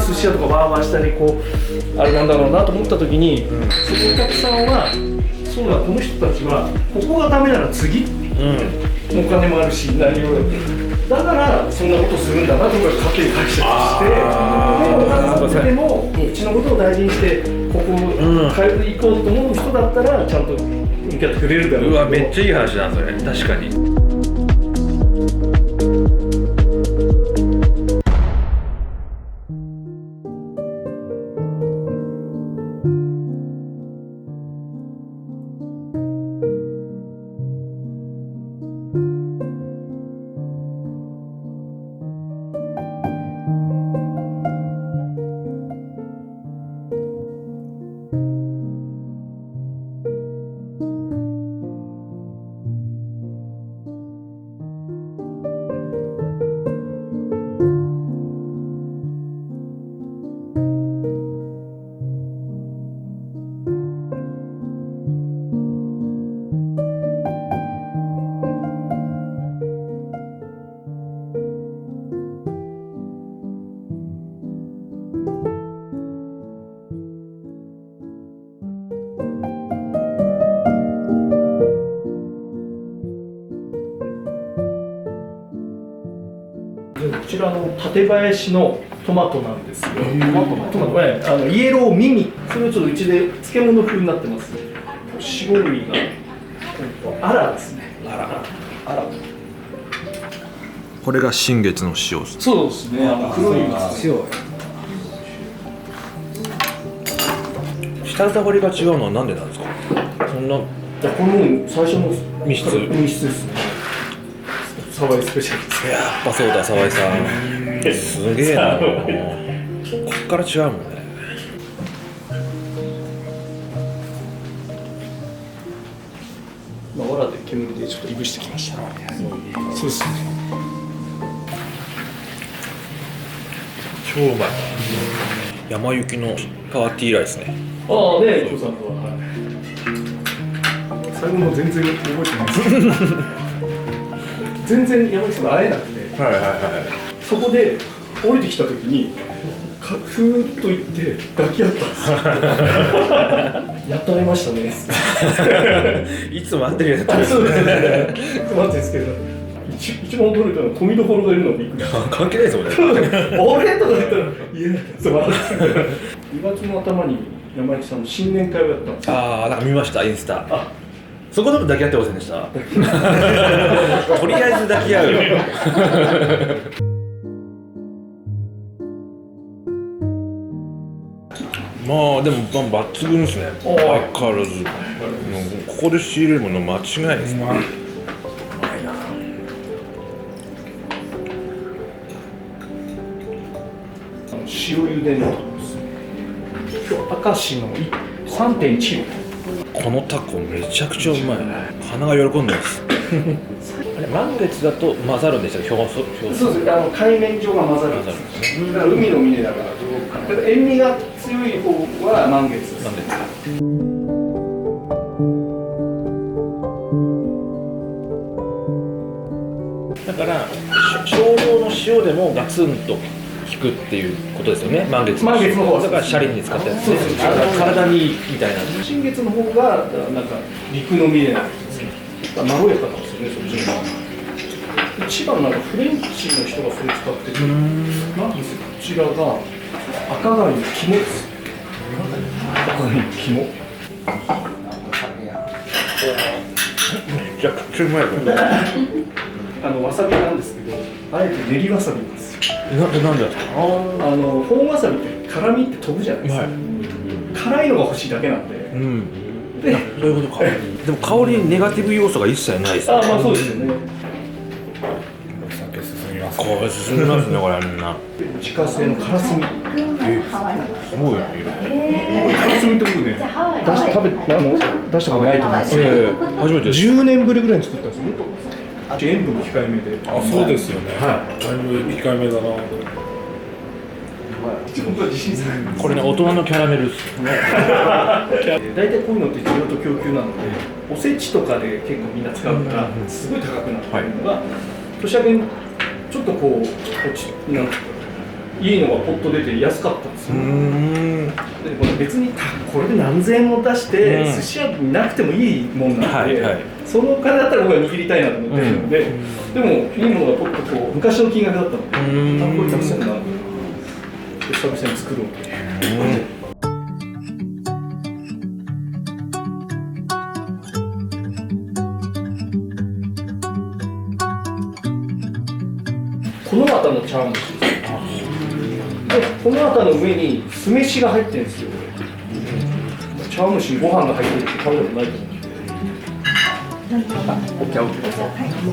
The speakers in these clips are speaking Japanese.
寿司屋とかバーバー下にこうあれなんだろうなと思った時に、そのお客さんはそうだ、この人たちはここがダメなら次、お金もあるし何もだからそんなことするんだなとか家庭解釈して、でもうちのことを大事にしてここ変えていこうと思う人だったらちゃんと向き合ってくれるだろう。うわ、めっちゃいい話だそれ。確かに。こちらの館林のトマトなんですよ。トマトイエローミニ、それをちょっとうちで漬物風になってます。白身がアラですね。アラ。これが新月の塩です。そうですね。黒い塩。舌触りが違うのはなんでなんですか。そんな。これも最初の密室ですね。沢井スペシャルです。やっぱそうだ、沢井さん。すげえな。こっから違うもんね。わらで煙でちょっといぶしてきました。そうですね。超うまい。山行きのパーティーライスね。ああね、父さんとは。最後も全然覚えてないです。全然山口さんと会えなくて、そこで降りてきた時にふーっと行って抱き合ったんですよ。やっと会いましたね。いつも待ってるやつ。そうですね。いつも待ってるんですけど、一番驚いたのは富所がいるのがびっくりした。関係ないですもんね。俺とか言ったら言えなかった。2月の頭に山口さんの新年会をやったんですよ。ああ、なんか見ました、インスタ。そこでも抱き合ってませんでした。とりあえず抱き合う。まあでも抜群ですね。相変わらず。ここで仕入れるもの間違いないですね。塩茹での明石の 3.1 度。このタコめちゃくちゃうまい。鼻が喜んでます。あれ満月だと混ざるんでしたっけ？そうです。海面上が混ざるんですね。だから海の峰だから、塩味が強い方は満月です。だから少量の塩でもガツンと効くっていうことですよね。満月の方だからシャリに使ったやつね。体にいいみたいな。新月の方がなんか陸の峰なんですね。まろやかなんですよね、そっちの方が。一番なんかフレンチの人がそれ使ってて、なんですよ、こちらが赤貝の肝です。赤貝の肝。めちゃくちゃうまいこれ。わさびなんですけど、あえて練りわさびなんですよ。なんでですか。本わさびって辛みって飛ぶじゃないですか。辛いのが欲しいだけなんで。で、そういうことか。でも香りにネガティブ要素が一切ないですね。まあそうですよね。お酒進みます。これ進みますね、これみんな。自家製のからすみ。すごいよ。からすみって僕ね、出したことないと思うんですよ。初めてです。10年ぶりぐらいに作ったんですよ。塩分控えめで。そうですよね。だいぶ控えめだな。これね、大人のキャラメルです。大体こういうのって需要と供給なので、おせちとかで結構みんな使うからすごい高くなってるのが、年明けにちょっとこうなんかいいのがポッと出て安かったんですよ。でこれ別にこれで何千円も出して寿司屋になくてもいいもんなんで、そのお金だったら僕は握りたいなと思ってるので、でもいいものがポッとこう昔の金額だったので、これ出せるなと久々に作ろうと。この綿の茶碗蒸しです。で、この綿の上に酢飯が入ってるんですよ。茶碗蒸しにご飯が入ってるって食べたことないと思う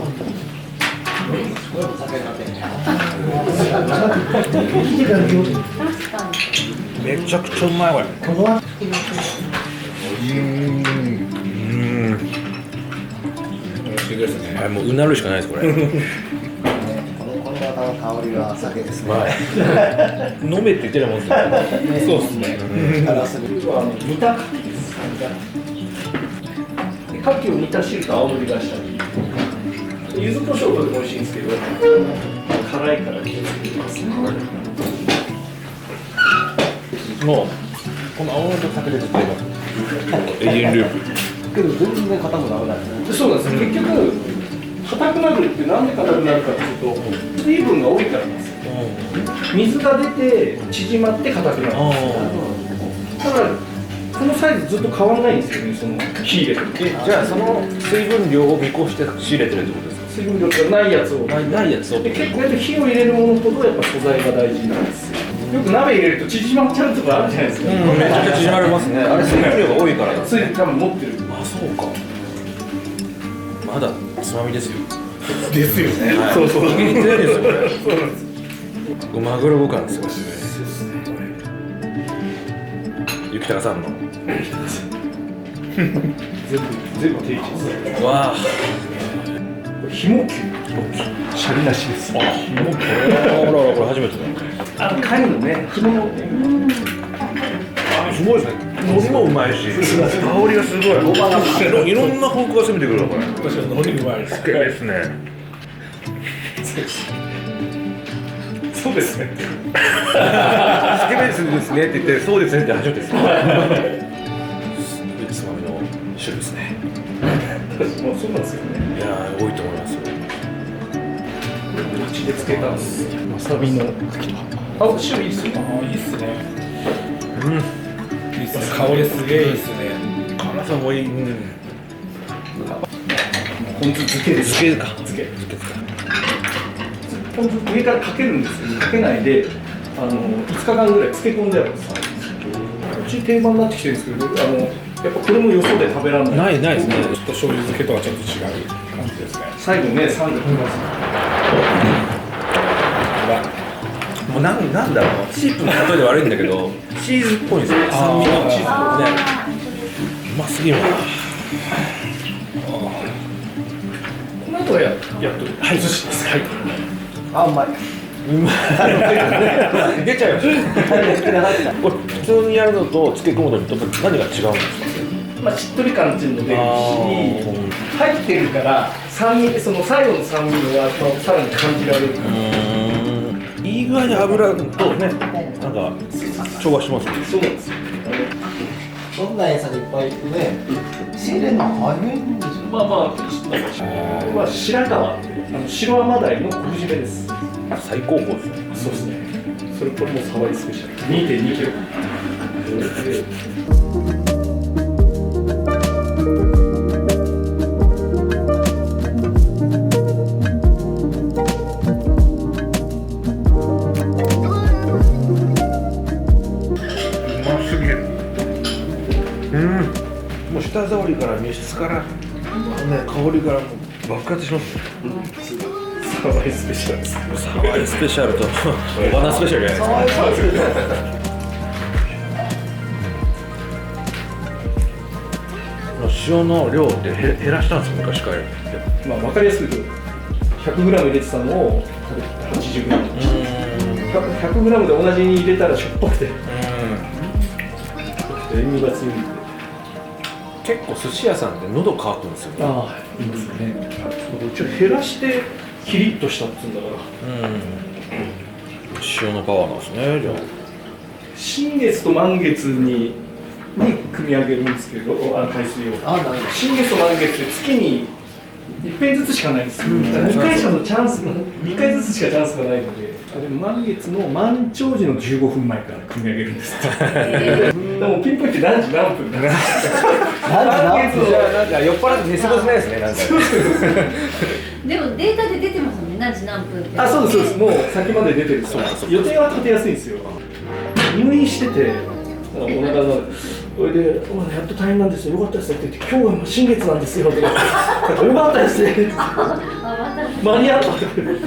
んで。めちゃくちゃうまいこれ。美味しいですね。あれもううなるしかないですこれ。この綿の香りは酒ですね。飲めって言ってるもんですよ。そうですね。辛すぎる。煮た牡蠣です。牡蠣を煮た汁と青のりがしたり、柚子胡椒とでも美味しいんですけど、辛いから柚子入れますね。もうこの青のりと酒でずっとやります。永遠ループ。けど全然硬くならない。そうなんです。結局硬くなるってなんで硬くなるかっていうと、水分が多いからなんですよ。水が出て縮まって硬くなる。だからこのサイズずっと変わらないんですよね。その火入れてる。じゃあその水分量を見越して仕入れてるってことですか。水分量がないやつを。ないやつを。で結構火を入れるものほどやっぱ素材が大事なんですよ。よく鍋入れると縮まっちゃうとかあるじゃないですか。めちゃくちゃ縮まりますね。あれ水分量が多いからだ。つい多分持ってる。あ、そうか。まだつまみですよ。ですよね。そうそう。握りてるんですよこれ。そうなんです。マグロご飯ですよ。雪高さんの。全部定位置です。わあ。ひも球。シャリなしです。ほらこれ初めてだ。カニのね、ひもの。すごいですね。海苔もうまいし、香りがすごい。いろんな方向が攻めてくるわこれ。私は海苔うまいです。すげえですね。そうですね。スケベですねって言ってそうですねって初めてです。つまみの種ですね。もうそうなんですよね。いやー多いと思いますよ。口でつけたわさびの茎と葉っぱ。あ、塩いいっすね。ああ、いいっすね。いいっすね。香りすげえいいっすね。辛さもいい。ポン酢漬けです。漬けか。漬け。ポン酢上からかけるんですけど、かけないで、5日間ぐらい漬け込んであるんです。うち定番になってきてるんですけど、やっぱこれもよそで食べられない。ないですね。ちょっと醤油漬けとはちょっと違う感じですね。最後ね、3度きます。もうなんだろう。チープな例えで悪いんだけど、チーズっぽいんですよ。酸味のチーズね。うますぎるな。この後はやっとはい寿司です。はい。あ、うまい。出ちゃいました。これ普通にやるのと漬け込むのと何が違うんですか。まあしっとり感っていうのも出るし、入ってるから酸味、その最後の酸味がさらに感じられる。いい具合に油とね、なんか調和しますね。そうなんですよ。どんな餌でいっぱいね、仕入れるの大変でしょ。まあこれは白川っていう白甘鯛の昆布締めです。最高峰ですね。そうですね。これもサワイスペシャル。2.2 キロ。もう舌触りから身質からね、香りからもう爆発しますね。サワイスペシャルです。サワイスペシャルとお花スペシャルじゃないですか。塩の量って減らしたんですよ、昔から。まあ分かりやすく言うと 100g 入れてたのを 80g。100g で同じに入れたらしょっぱくて塩味が強いんで。結構寿司屋さんって喉乾くんですよね。ああ、いいですね。うちは減らしてキリッとしたっていうんだから。塩のパワーなんですね、じゃあ。新月と満月に組み上げるんですけど、海水を。あ、なるほど。新月と満月って月に1回ずつしかないんですよ。2回しかチャンスが、2回ずつしかチャンスがないので、でも満月の満潮時の15分前から組み上げるんです。でもピンポイント何時何分なんです何時じゃあなんか酔っ払って寝過ごせないですね、なんか。でもデータで出てますもんね、何時何分って。あ、そうですそうです。もう先まで出てるから予定は立てやすいんですよ。入院してて、お腹のそれで「やっと退院なんですよ、よかったです」って言って「今日は新月なんですよ」とか「よかったですね」間に合ったって言って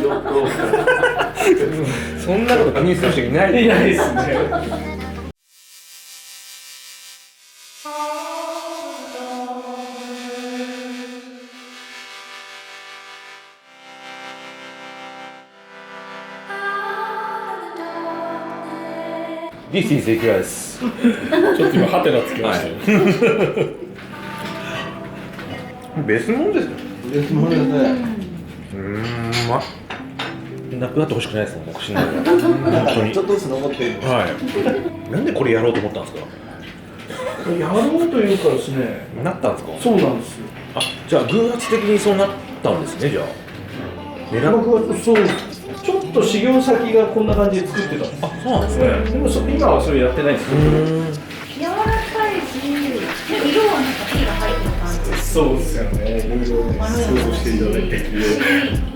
そんなこと気にする人いないいないですね。This is いくらです。ちょっと今ハテナつきましたよ。別物ですよ。ですもんですね。まなくなってほしくないですもん、僕死んだら。本当にちょっとずつ残ってる。はい。なんでこれやろうと思ったんですか。やろうというかですね、なったんですか。そうなんですよ。あ、じゃあ偶発的にそうなったんですね、じゃあ。僕はそうちょっと修行先がこんな感じで作ってたんです。あ、そうなんですね。でも今はそれやってないんですけど。柔らかいし、色はなんか火が入ってる感じ。そうですよね。いろいろね想像していただいて。い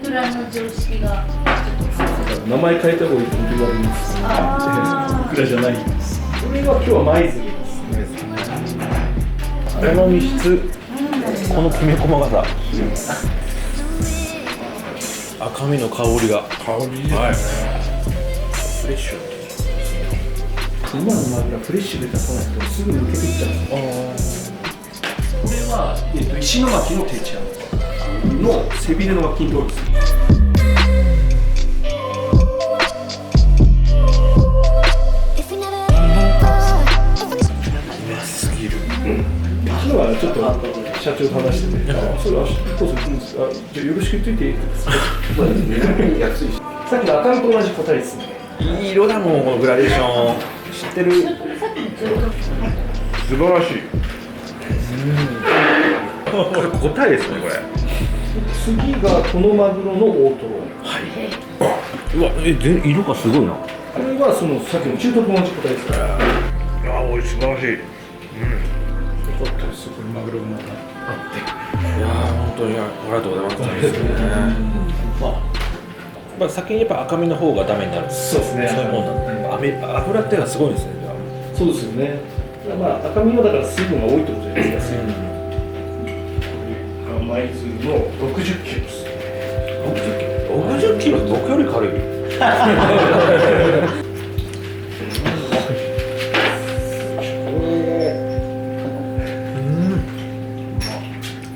くらの常識が。名前変えた方がいいって言われます。あいくらじゃない。これは今日は舞鶴ですね。この密室、このきめ細かさ。赤身の香りが。香りいいはい。フレッシュ。今のマグロフレッシュで出さないとすぐ抜けていっちゃうんですよ。これは、石巻の定置網の背びれの脇に通るんですよ。すぎる。昨日はちょっと社長と話してて、それはどうするんですか、じゃあよろしく言っといて安いし。さっきの赤身と同じ答えですね。いい色だもん、このグラデーション。知ってる。素晴らしい。これ答えですね、これ。次がこのマグロの大トロ。はい。うわ、色がすごいな。これはそのさっきの中トロと同じ答えですから。あ、おい、素晴らしい。よかったです。これマグロもあって。いやー、本当にありがとうございます。まあ、先にやっぱ赤身の方がダメになる。そうですね。そういうもんなんで。油ってのはすごいですね。じゃあ。そうですよね。まあ赤身はだから水分が多いってことじゃないですか。水分。舞鶴の60キロです。60キロ、僕より軽い。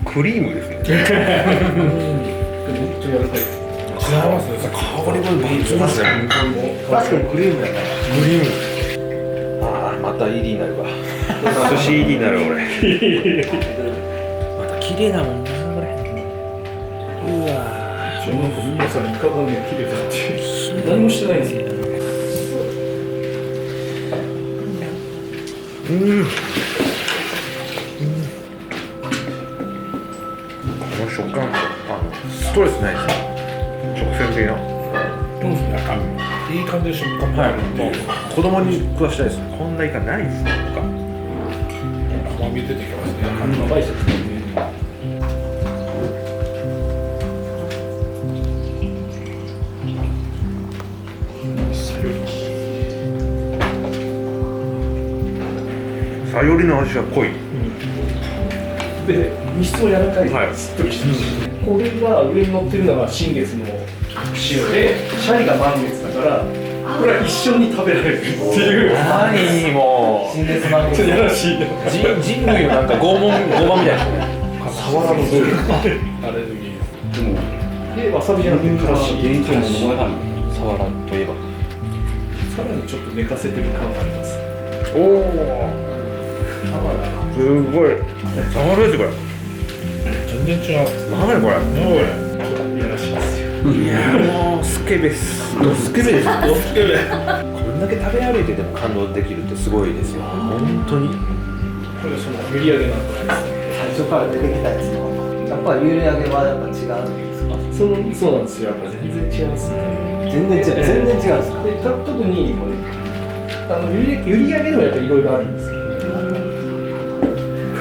クリームですね。本当に柔らかい。違いますね。香りも抜群ですね。確かにクリームやから。クリーム。ああ、また ED になるわ。寿司 ED になる俺。また綺麗なもんな、これ。うわなんか皆さんイカがね、綺麗だって何もしてないんですよ。この食感、ストレスないですね。直線的な。いい感じで食感もあるんで、子供に食わしたいです。こんなイカないですね。とか。甘み出てきますね。甘いですね。さよりの味は濃い。で、身質も柔らかい。はいしっとりしてるし。これが上に乗ってるのが新月の塩で、シャリが満月だから、これは一緒に食べられるっていう。何もう。新月満月。やらしい。人類のなんか拷問みたいな。サワラの上アレルギー。で、わさびじゃなくてからし。サワラといえば。さらにちょっと寝かせてる感があります。おお。すごい。サワラですこれ。全然違う。何これ。何これ。いやらしいですよ。いやもうスケベス。ドスケベですよ。ドスケベ。こんだけ食べ歩いてでも感動できるってすごいですよ。本当に。これその売り上げなんかないですね。最初から出てきたやつのやっぱり売り上げはやっぱ違うんですか？そうなんですよ。やっぱ全然違いますね。全然違う、全然違うんですか？で特に売り上げでもやっぱりいろいろあるんですけど、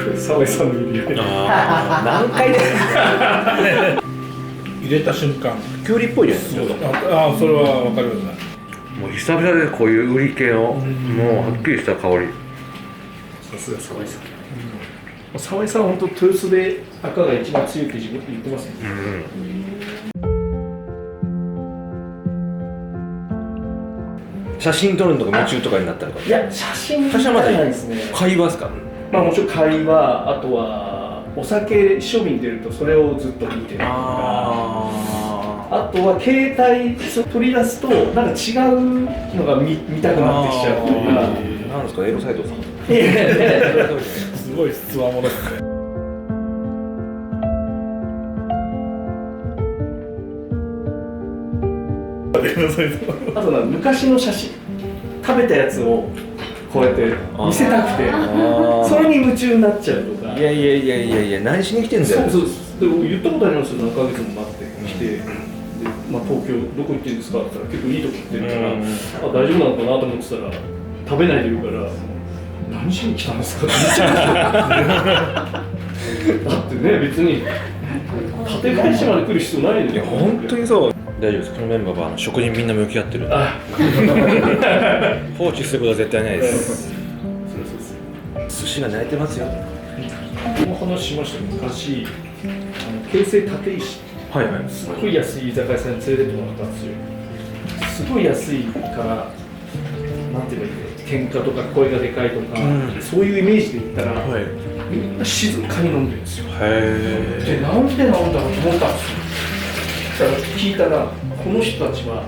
これ沢井さんの売り上げ。何回で入れた瞬間。キュウリっぽいですよ。ああ、それはわかりますね。もう久々でこういう売り系の、もうはっきりした香り。さすが沢井さん。沢井さんは本当豊洲で赤が一番強いって自分で言ってますよね。写真撮るのとか夢中とかになったのか。いや写真はまだないですね。会話ですか。まあもちろん会話、あとはお酒商品出るとそれをずっと見てるとか。あとは携帯取り出すとなんか違うのが見たくなってきちゃうというか。なんですか、エロサイトさん。いやいやいやすごい質問もですね。あと昔の写真、食べたやつをこうやって見せたくて、それに夢中になっちゃうとか。いや、何しに来てんだよ。そうでも言ったことありますよ。何ヶ月も待ってきて、で東京どこ行ってんですかって言ったら結構いいとこ行ってるから、大丈夫なのかなと思ってたら食べないでいるから何しに来たんですかって言っちゃうだってね、別に館林まで来る必要ないでいや本当にそう。大丈夫です。このメンバーは職人みんな向き合ってる。放置することは絶対ないです。寿司が慣れてますよ。この話しましたけど、昔京成立石、すっごい安い居酒屋さんに連れてってもらったんですよ。すごい安いから、なんて言えばいいの、喧嘩とか声がでかいとか、そういうイメージで言ったら、みんな静かに飲んでるんですよ。で、なんでなんだろうと思ったんですよ。だから聞いたら、この人たちは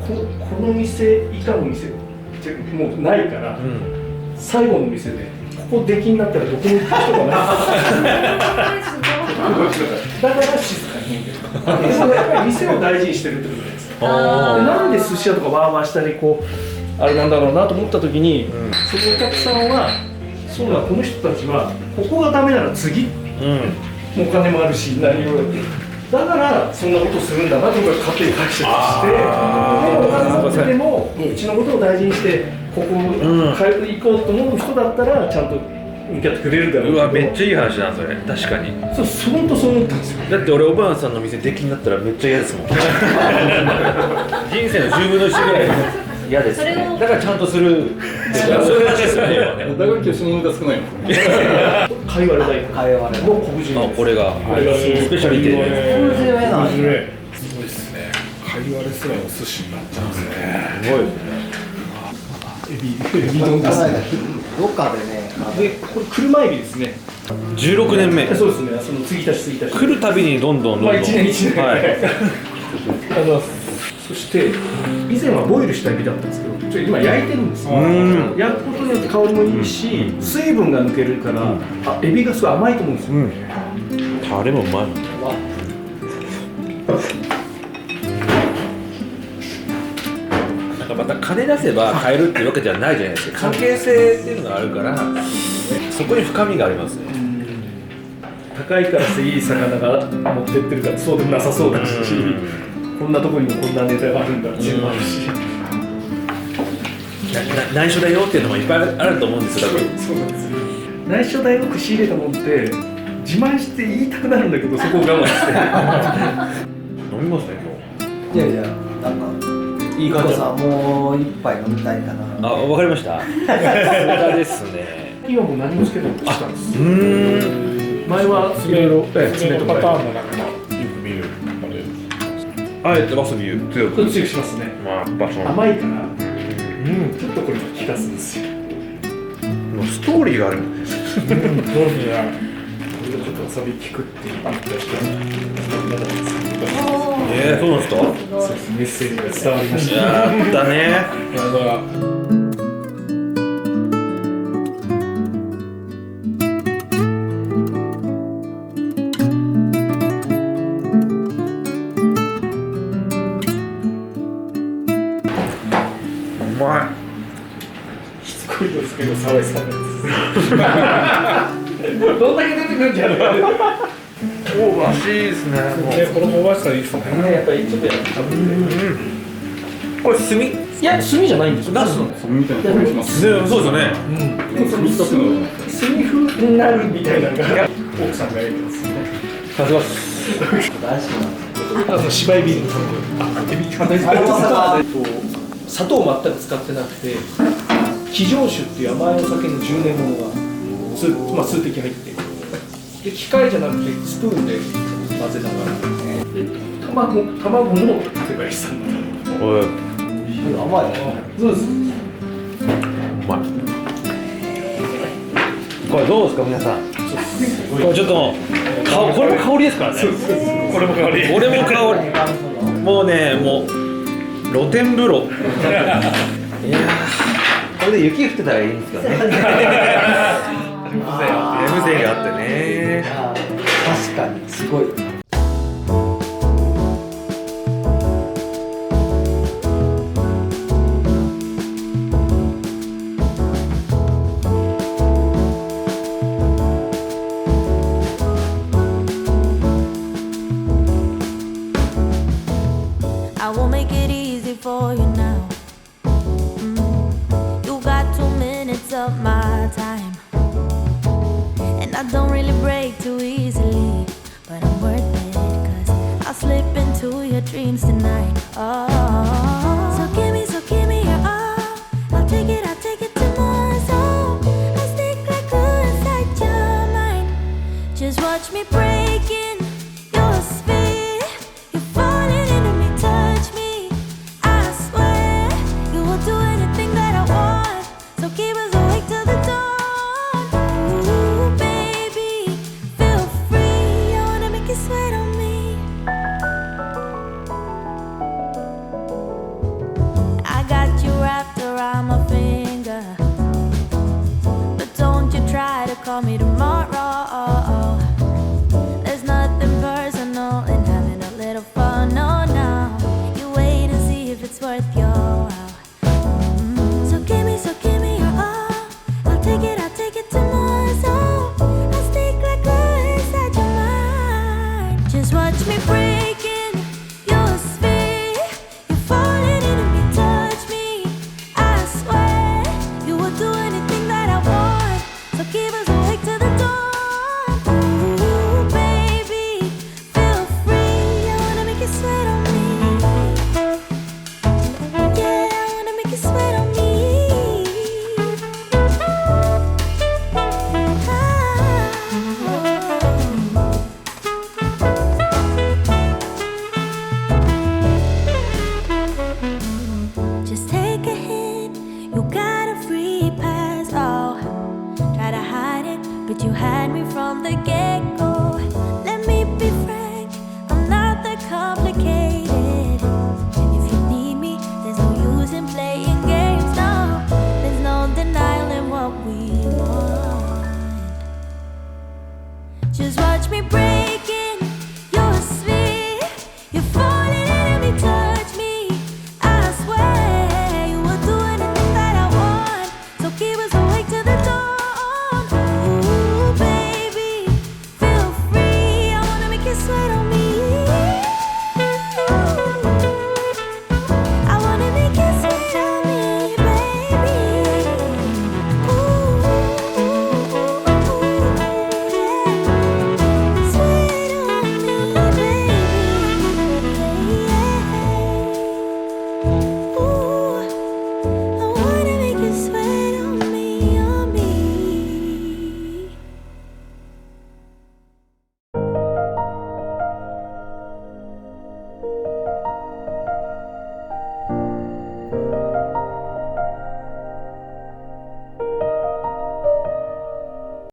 この店以下の店ってもうないから、最後の店でここ出禁になったらどこに行く人がないだから静かに飲んでる。でもやっぱり店を大事にしてるってことじゃないですか。でなんで寿司屋とかワーワーしたりこうあれなんだろうなと思った時に、そのお客さんはそうだ、この人たちはここがダメなら次、お金もあるし何をだからそんなことするんだなと僕は勝手に解釈して、でもうちのことを大事にしてここ行こうと思う人だったらちゃんと向き合ってくれるだろうけど。うわ、めっちゃいい話だなそれ。確かに。本当そう思ったんですよ。だって俺おばあさんの店出禁になったらめっちゃ嫌ですもん。人生の10分の1ぐらい嫌です、ね。だからちゃんとする。そういう話ですよね。打楽器は下ネタ少ないの。かいわれ大根。会話での昆布締め。これがスペシャリティで。昆布締めなんですね。すごいですね。かいわれすらお寿司になっちゃうんですね。すごいですね。エビ丼ですね。どっかでね、でこれ車エビですね。16年目。そうですね。その継ぎ足し来るたびにどんどん。まあ1年1年。はい。そして以前はボイルしたエビだったんですけど、今焼いてるんですよ。焼くことによって香りもいいし、水分が抜けるから、エビがすごい甘いと思うんですよ。タレもうまい。なんかまた金出せば買えるっていうわけじゃないじゃないですか。関係性っていうのがあるから、そこに深みがありますね。高いからいい魚が持ってってるからそうでもなさそうだし、こんなとこにもこんなネタがあるんだっていうのもあるし、内緒だよっていうのもいっぱいあると思うんですよ。そうなんですよ。内緒だよく仕入れたもんって自慢して言いたくなるんだけど、そこを我慢して飲みますねいやいや、なんかいい感じさ、もう一杯飲みたいかな。今日。わかりました。それですね。今もう何もつけてもしたんです。前はいろいろ爪のパターンの中のよく見るあれ。あえてわさび強く。強くしますね。まあやっぱその甘いから、ちょっとこれが効かすんですよ。もうストーリーがあるもんね。ちょっとわさび効くっていう感じがして、そうなんですか。そうです。メッセージが伝わりました。やったね。だからすごいですけど沢井さんですどんだけ出てくるんじゃない香ばしいですね。この香ばしさいいですね。やっぱりちょっとやっぱこれ炭？いや炭じゃないんですよガスの。みたいな香りします。そうですよね。炭風になるみたいなのが奥さんがやりますねさすがっす。大好きなんです芝居ビールの砂糖を全く使ってなくて生上酒っていう甘いお酒の10年ものが数滴入ってで機械じゃなくてスプーンで混ぜながらで卵も手林さんだおい。甘いね。そうですうまい。これどうですか皆さん。これちょっとこれも香りですからね。これも香り。これも香り。もうねもう露天風呂。いやーこれで雪降ってたらいいんですけどね。風情があってね。確かにすごい。I will make it easy for you now. You got 2 minutes of my time, and I don't really break too easily, but I'm worth it, 'cause I'll slip into your dreams tonight. Oh, so give me your all. I'll take it to more, so I'll stick like glue inside your mind. Just watch me breaking your sphere. You're falling into me, touch me. I swear you will do anything that I want. So keep us awake till the dawn. Ooh, baby, feel free. I wanna make you sweat on me. I got you wrapped around my finger, but don't you try to call me tomorrow. There's nothing personal in having a little fun. No, no. You wait and see if it's worth your while. So give me your all. I'll take it to more. So I'll stick like glue inside your mind. Just watch me breaking your sphere. You're falling into me, touch me. I swear you will do anything that I want. So keep us awake till the dawn. Ooh, baby, feel free. I wanna make you sweat on me. Yeah, I wanna make you sweat on me. Just take a hit, you got a free pass. Oh, try to hide it, but you had me from the get.